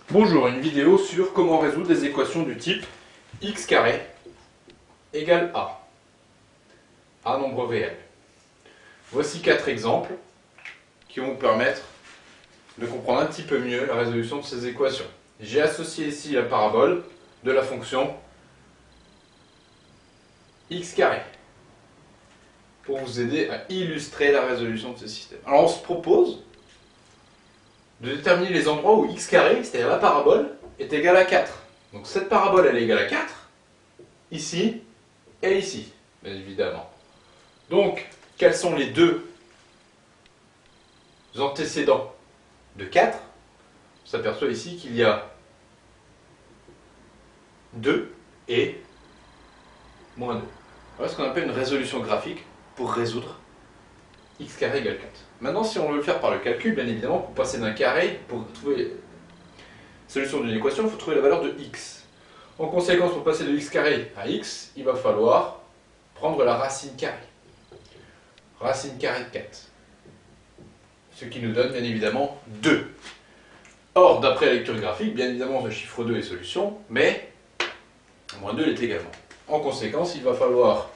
Bonjour, une vidéo sur comment résoudre des équations du type x carré égale a nombre réel. Voici 4 exemples qui vont vous permettre de comprendre un petit peu mieux la résolution de ces équations. J'ai associé ici la parabole de la fonction x carré pour vous aider à illustrer la résolution de ce système. Alors on se propose de déterminer les endroits où x carré, c'est-à-dire la parabole, est égal à 4. Donc cette parabole, elle est égale à 4, ici et ici, bien évidemment. Donc, quels sont les deux antécédents de 4? On s'aperçoit ici qu'il y a 2 et moins 2. Voilà ce qu'on appelle une résolution graphique pour résoudre x carré égale 4. Maintenant, si on veut le faire par le calcul, bien évidemment, pour passer d'un carré, pour trouver la solution d'une équation, il faut trouver la valeur de x. En conséquence, pour passer de x carré à x, il va falloir prendre la racine carrée. Racine carrée de 4. Ce qui nous donne, bien évidemment, 2. Or, d'après la lecture graphique, bien évidemment, ce chiffre 2 est solution, mais moins 2 l'est également. En conséquence, il va falloir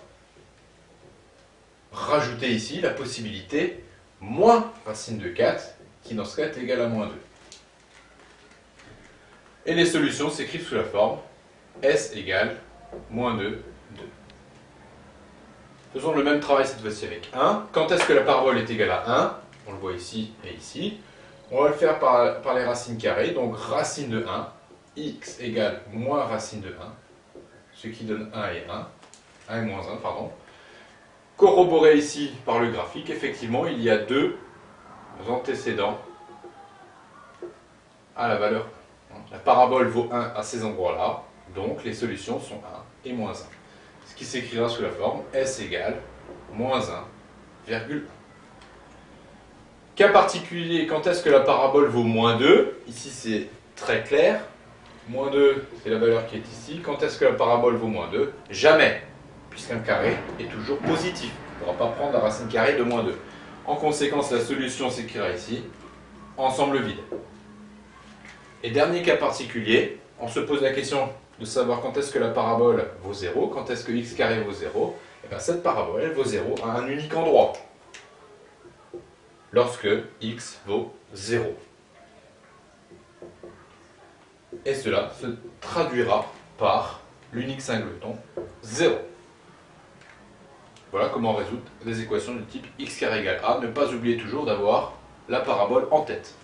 rajouter ici la possibilité moins racine de 4, qui dans ce cas est égal à moins 2. Et les solutions s'écrivent sous la forme S égale moins 2, 2. Faisons le même travail cette fois-ci avec 1. Quand est-ce que la parabole est égale à 1? On le voit ici et ici. On va le faire par les racines carrées. Donc racine de 1, x égale moins racine de 1, ce qui donne 1 et 1. 1 et moins 1, pardon. Corroboré ici par le graphique, effectivement, il y a deux antécédents à la valeur 1. La parabole vaut 1 à ces endroits-là, donc les solutions sont 1 et moins 1. Ce qui s'écrira sous la forme S égale moins 1,1. Cas particulier, quand est-ce que la parabole vaut moins 2? Ici c'est très clair. Moins 2, c'est la valeur qui est ici. Quand est-ce que la parabole vaut moins 2? Jamais, puisqu'un carré est toujours positif. On ne pourra pas prendre la racine carrée de moins 2. En conséquence, la solution s'écrira ici, ensemble vide. Et dernier cas particulier, on se pose la question de savoir quand est-ce que la parabole vaut 0, quand est-ce que x carré vaut 0. Et bien cette parabole, elle vaut 0 à un unique endroit, lorsque x vaut 0. Et cela se traduira par l'unique singleton 0. Voilà comment résoudre des équations du type x carré égale a. Ne pas oublier toujours d'avoir la parabole en tête.